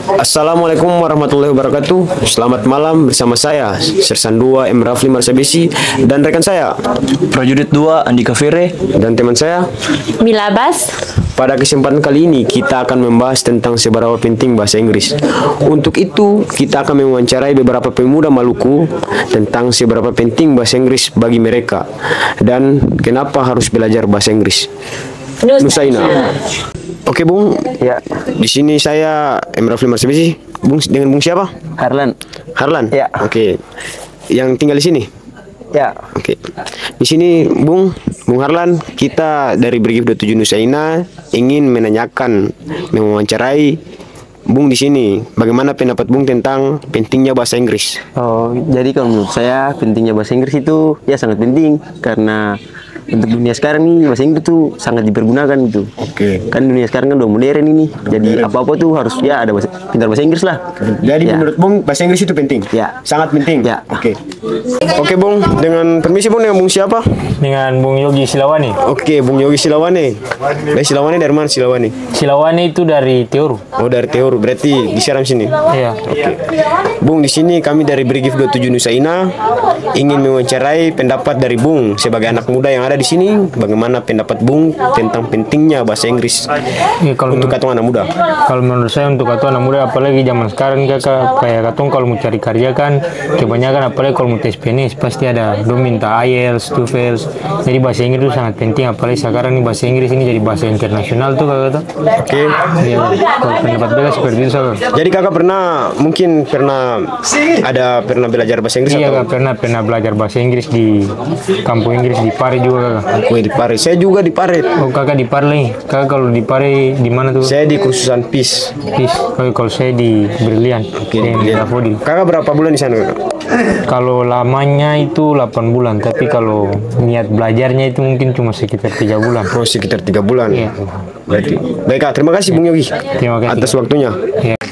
Assalamualaikum warahmatullahi wabarakatuh. Selamat malam bersama saya Sersan 2 M. Rafli Marsabesi dan rekan saya Prajurit 2 Andika Fere dan teman saya Mila Bas. Pada kesempatan kali ini kita akan membahas tentang seberapa penting bahasa Inggris. Untuk itu kita akan mewawancarai beberapa pemuda Maluku tentang seberapa penting bahasa Inggris bagi mereka dan kenapa harus belajar bahasa Inggris. Nusaina. Oke Bung, ya. Di sini saya M. Rafli Marsabesi. Bung, dengan Bung siapa? Harlan. Harlan. Ya. Oke. Yang tinggal di sini. Ya. Oke. Di sini Bung Harlan, kita dari Brigif 27 Nusaina ingin menanyakan, mewawancarai Bung di sini. Bagaimana pendapat Bung tentang pentingnya bahasa Inggris? Oh, jadi kalau menurut saya pentingnya bahasa Inggris itu ya sangat penting karena untuk dunia sekarang nih bahasa Inggris tuh sangat dipergunakan gitu. Oke. Kan dunia sekarang kan udah modern ini. Jadi apa-apa tuh harus ya ada pintar bahasa Inggris lah. Jadi Ya. menurut Bung bahasa Inggris itu penting? Ya. Sangat penting? Ya. Oke. Oke Bung, dengan permisi Bung, dengan Bung siapa? Dengan Bung Yogi Silawani. Oke, Bung Yogi Silawani. Dari Silawani dari mana Silawani? Silawani itu dari Teoru. Oh, dari Teoru. Berarti di Seram sini. Iya. Bung, di sini kami dari Brigif 27 Nusaina ingin mewawancarai pendapat dari Bung sebagai anak muda yang ada di sini. Bagaimana pendapat Bung tentang pentingnya bahasa Inggris Ya, kalau untuk katong anak muda? Kalau menurut saya untuk katong anak muda, apalagi zaman sekarang kakak, kayak katong kalau mau cari kerja kan kebanyakan, apalagi kalau mau tes PNS pasti ada dong minta IELTS, TOEFL. Jadi bahasa Inggris itu sangat penting, apalagi sekarang nih bahasa Inggris ini jadi bahasa internasional tuh kakak. Oke. Ya, kalau pendapat bela seperti itu kakak. Jadi kakak mungkin pernah belajar bahasa Inggris Iya atau? kak, pernah belajar bahasa Inggris di kampung Inggris di Pare juga kakak. Wih, di Pare. Saya juga di Pare. Oh kakak di Pare nih. Kakak kalau di Pare di mana tuh? Saya di kursusan PIS. Peace. Kalau saya di Brilian. Oke. Kakak berapa bulan di sana kakak? Kalau lamanya itu 8 bulan, tapi kalau niat belajarnya itu mungkin cuma sekitar 3 bulan. Oh, sekitar 3 bulan. Iya. Berarti. Baik kak, terima kasih Bung Yogi Terima kasih. atas waktunya.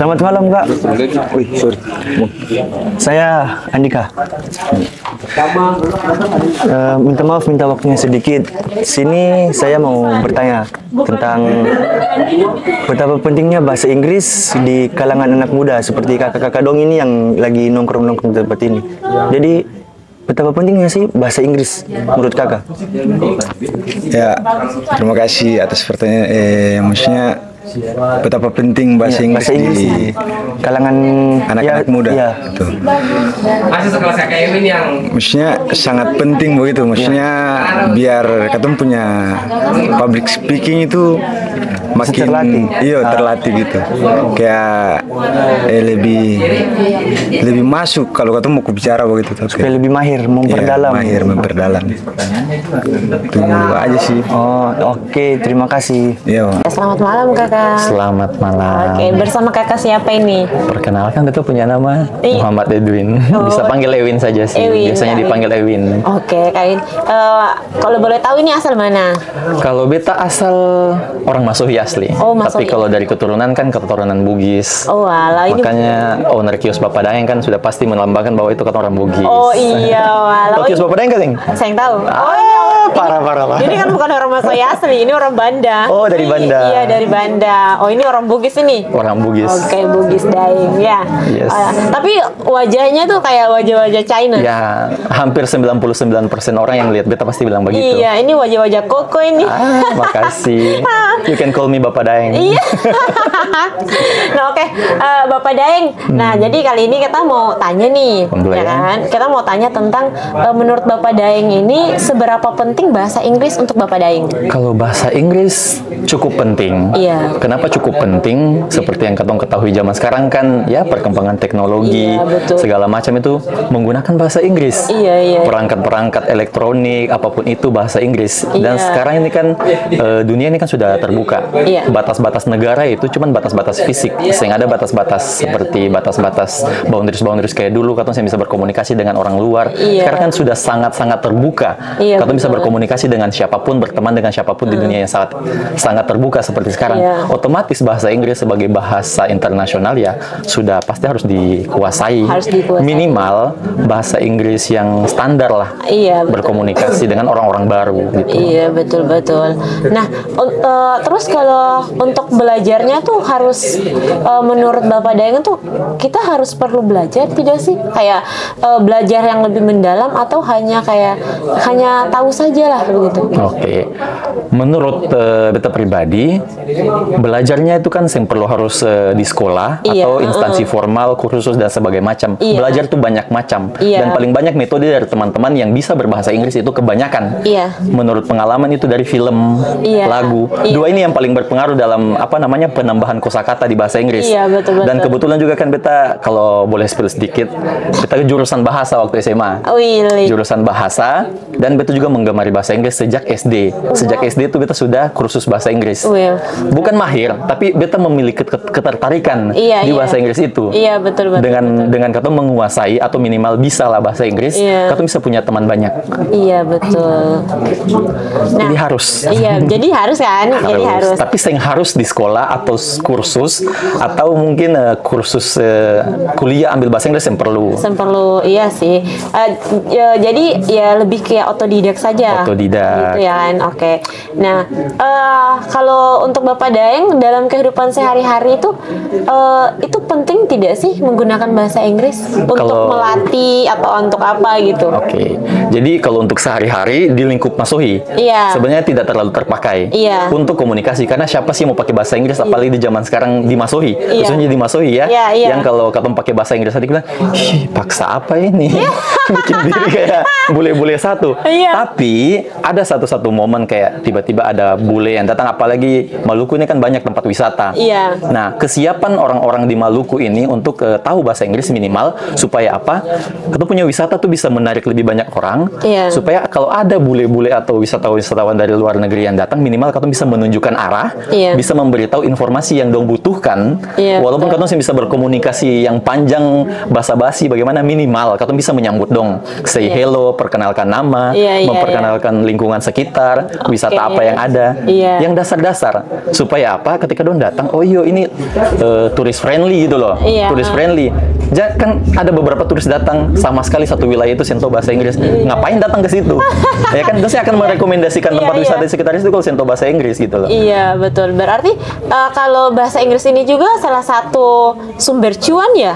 Selamat malam Kak. Wih, sorry. Saya Andika. Minta maaf, minta waktunya sedikit. Sini saya mau bertanya tentang betapa pentingnya bahasa Inggris di kalangan anak muda seperti kakak-kakak dong ini yang lagi nongkrong-nongkrong di tempat ini. Jadi betapa pentingnya sih bahasa Inggris menurut kakak? Ya, terima kasih atas pertanyaan. Maksudnya betapa penting bahasa Inggris di kalangan anak-anak muda. Ya. Betul. Maksudnya sangat penting begitu. Maksudnya biar katong punya public speaking itu makin terlatih. Iya, terlatih gitu. Kayak lebih masuk kalau katong mau bicara begitu. Supaya lebih mahir, memperdalam. Ya, mahir memperdalam. Itu aja sih. Oh, oke, terima kasih. Iya. Selamat malam kakak. Selamat malam. Oke, bersama kakak siapa ini? Perkenalkan, kita punya nama Iya. Muhammad Edwin. Bisa panggil Ewin saja sih. Ewin, Biasanya Ewin. dipanggil Ewin. Oke, Kain. Kalau boleh tahu ini asal mana? Kalau beta asal orang Masuhi asli. Oh, Masuhi. Tapi kalau dari keturunan kan keturunan Bugis. Oh, alah ini. Makanya owner kios Bapak Dayeng kan sudah pasti melambangkan bahwa itu kata orang Bugis. Oh iya, Tahu alah. kios Bapak Dayeng kan, Sing? Saya yang tahu. Parah. Ini kan bukan orang Masuhi asli, ini orang Banda. Oh, dari Banda. Iya, dari Banda. Oh, ini orang Bugis ini. Orang Bugis. Oke, Bugis Daeng ya. Yes. Tapi wajahnya tuh kayak wajah-wajah China. Ya, hampir 99% orang yang lihat beta pasti bilang begitu. Iya, ini wajah-wajah Koko ini. Makasih. You can call me Bapak Daeng. Iya. Nah, oke. Bapak Daeng. Nah, jadi kali ini kita mau tanya nih, Boleh. ya kan? Kita mau tanya tentang menurut Bapak Daeng ini seberapa penting bahasa Inggris untuk Bapak Daeng? Kalau bahasa Inggris cukup penting. Iya. Kenapa cukup penting? Seperti yang katong ketahui zaman sekarang kan, ya perkembangan teknologi, Iya, betul. segala macam itu menggunakan bahasa Inggris. Iya. Perangkat-perangkat elektronik, apapun itu bahasa Inggris. Dan Iya. sekarang ini kan dunia ini kan sudah terbuka. Iya. Batas-batas negara itu cuman batas-batas fisik. Sehingga ada batas-batas seperti batas-batas boundaries kayak dulu katong bisa berkomunikasi dengan orang luar. Iya. Sekarang kan sudah sangat-sangat terbuka. Iya, Katong bisa betul. berkomunikasi dengan siapapun, berteman dengan siapapun di dunia yang sangat terbuka seperti sekarang. Otomatis bahasa Inggris sebagai bahasa internasional ya sudah pasti harus dikuasai. Minimal bahasa Inggris yang standar lah. Berkomunikasi dengan orang-orang baru gitu. Iya, betul-betul. Nah, terus kalau untuk belajarnya tuh harus menurut Bapak Daeng tuh kita harus perlu belajar tidak sih? Kayak belajar yang lebih mendalam atau hanya tahu saja lah begitu. Oke. Menurut beta pribadi, belajarnya itu kan yang perlu harus di sekolah atau instansi formal, kursus dan sebagainya macam. Belajar tuh banyak macam dan paling banyak metode dari teman-teman yang bisa berbahasa Inggris itu kebanyakan. Menurut pengalaman itu dari film, lagu. Dua ini yang paling berpengaruh dalam penambahan kosakata di bahasa Inggris. Betul. Dan kebetulan juga kan beta kalau boleh spill sedikit, beta jurusan bahasa waktu SMA. Jurusan bahasa dan beta juga menggemari bahasa Inggris sejak SD. Sejak SD itu beta sudah kursus bahasa Inggris. Bukan mahir, tapi beta memiliki ketertarikan di bahasa Inggris itu. Betul. Dengan kata menguasai atau minimal bisa lah bahasa Inggris, kata bisa punya teman banyak. Betul. Nah, jadi harus. Jadi harus kan? Jadi harus. Tapi yang harus di sekolah atau kursus atau mungkin kursus kuliah ambil bahasa Inggris yang perlu. Iya sih. Jadi ya lebih kayak otodidak saja. Otodidak. Gitu ya kan. Oke. Nah, kalau untuk Bapak Daeng dalam kehidupan sehari-hari itu penting tidak sih menggunakan bahasa Inggris untuk melatih atau untuk apa gitu? Oke. Jadi kalau untuk sehari-hari di lingkup Masohi, sebenarnya tidak terlalu terpakai untuk komunikasi karena siapa sih mau pakai bahasa Inggris apalagi di zaman sekarang di Masohi, khususnya di Masohi ya, yang kalau katong pakai bahasa Inggris tadi bilang, paksa apa ini? Bikin diri kayak bule-bule satu. Tapi ada satu momen kayak tiba-tiba ada bule yang datang, apalagi Maluku ini kan banyak tempat wisata. Nah, kesiapan orang-orang di Maluku ini untuk tahu bahasa Inggris minimal supaya apa? Kita punya wisata tuh bisa menarik lebih banyak orang. Supaya kalau ada bule-bule atau wisatawan dari luar negeri yang datang, minimal kita bisa menunjukkan arah, bisa memberitahu informasi yang dong butuhkan. Walaupun kita bisa berkomunikasi yang panjang basa-basi, bagaimana minimal kita bisa menyambut dong, say hello, perkenalkan nama, memperkenalkan lingkungan sekitar, wisata apa yang ada, yang dasar-dasar. Supaya apa? Ketika dong datang, oh iya ini turis friendly gitu loh, turis friendly. Kan ada beberapa turis datang sama sekali satu wilayah itu sento bahasa Inggris, ngapain datang ke situ? Ya kan, terus saya akan merekomendasikan tempat wisata di sekitar itu kalau sento bahasa Inggris gitu loh. Iya betul. Berarti kalau bahasa Inggris ini juga salah satu sumber cuan ya?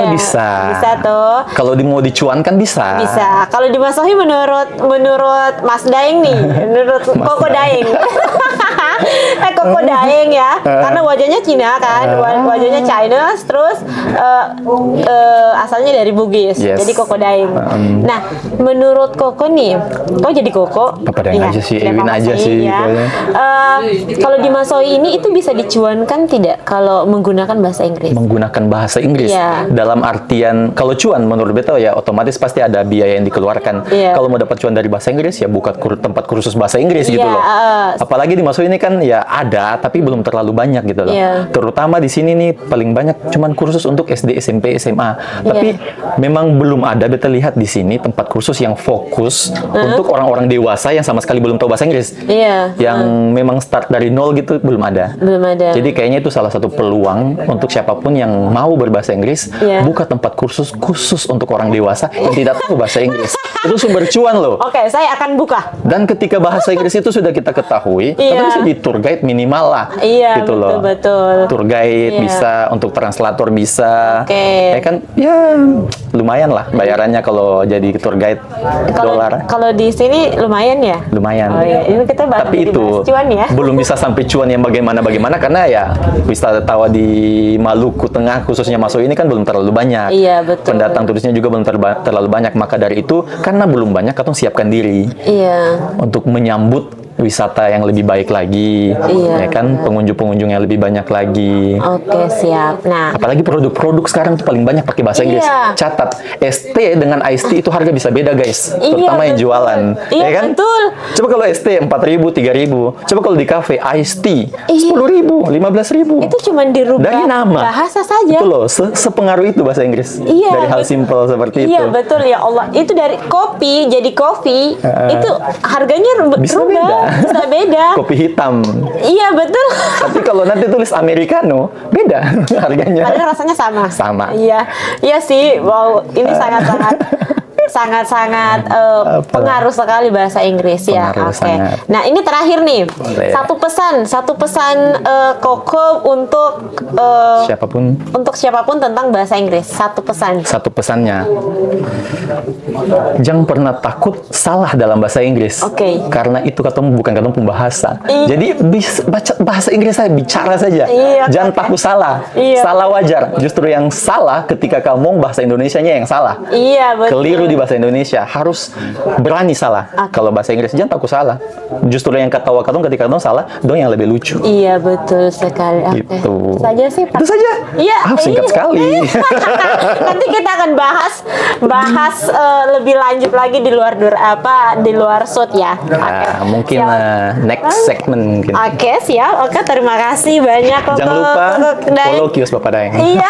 Bisa. Bisa tuh. Kalau mau dicuankan bisa. Bisa. Kalau di Masohi menurut Mas Daeng nih, menurut Koko Daeng. Koko Daeng ya, karena wajahnya Cina kan, wajahnya China, terus asalnya dari Bugis, jadi Koko Daeng. Nah, menurut Koko nih, jadi Koko. Papa Daeng aja sih, Ewin aja sih. Ya. Kalau di Masohi ini itu bisa dicuankan tidak kalau menggunakan bahasa Inggris? Menggunakan bahasa Inggris dalam artian kalau cuan menurut beta ya otomatis pasti ada biaya yang dikeluarkan. Kalau mau dapat cuan dari bahasa Inggris ya buka tempat kursus bahasa Inggris gitu loh. Apalagi di Masohi ini kan ya ada tapi belum terlalu banyak gitu loh. Terutama di sini nih paling banyak cuman kursus untuk SD, SMP, SMA. Tapi memang belum ada beta lihat di sini tempat kursus yang fokus untuk orang-orang dewasa yang sama sekali belum tahu bahasa Inggris. Yang memang start dari nol gitu belum ada. Jadi kayaknya itu salah satu peluang untuk siapapun yang mau berbahasa Inggris, buka tempat kursus khusus untuk orang dewasa yang tidak tahu bahasa Inggris. Itu sumber cuan loh. Oke, saya akan buka. Dan ketika bahasa Inggris itu sudah kita ketahui, kita bisa di tour guide minimal lah. Gitu loh. Betul. Tour guide bisa, untuk translator bisa. Ya kan, ya lumayan lah bayarannya kalau jadi tour guide dolar. Kalau di sini lumayan ya? Lumayan. Ini kita tapi itu cuan ya? belum bisa sampai cuan yang bagaimana karena ya wisatawan di Maluku Tengah khususnya Masohi ini kan belum terlalu banyak. Betul. Pendatang turisnya juga belum terlalu banyak, maka dari itu karena belum banyak katong siapkan diri untuk menyambut wisata yang lebih baik lagi, ya kan, pengunjung-pengunjung yang lebih banyak lagi. Oke, siap. Nah, apalagi produk-produk sekarang tuh paling banyak pakai bahasa Inggris. Catat, ST dengan iced tea itu harga bisa beda, guys. Terutama yang jualan, ya kan? Betul. Coba kalau ST 4.000, 3.000. Coba kalau di kafe iced tea 10.000, 15.000. Itu cuma dirubah dari nama bahasa saja. Itu loh, sepengaruh itu bahasa Inggris. Dari hal simpel seperti itu. Iya, betul ya Allah. Itu dari kopi jadi kopi, itu harganya bisa beda. Kopi hitam. Iya, betul. Tapi kalau nanti tulis americano, beda harganya. Padahal rasanya sama. Sama. Iya, iya sih. Wow, ini sangat pengaruh sekali bahasa Inggris ya. Oke. Nah, ini terakhir nih. Satu pesan Koko untuk siapapun. Untuk siapapun tentang bahasa Inggris. Satu pesannya. Jangan pernah takut salah dalam bahasa Inggris. Oke. Karena itu bukan pembahasa. Jadi baca bahasa Inggris saya bicara saja. Jangan takut salah. Salah wajar. Justru yang salah ketika kamu bahasa Indonesianya yang salah. Iya, betul. Keliru di bahasa Indonesia, harus berani salah. Kalau bahasa Inggris jangan takut salah. Justru yang ketawa ketika katong salah, dong yang lebih lucu. Iya, betul sekali. Itu saja sih, Pak. Itu saja. Iya. Singkat sekali. Nanti kita akan bahas lebih lanjut lagi di luar shoot ya. Mungkin next segment mungkin. Oke, siap. Oke, terima kasih banyak. Jangan lupa follow Kios Bapak Daeng. Iya.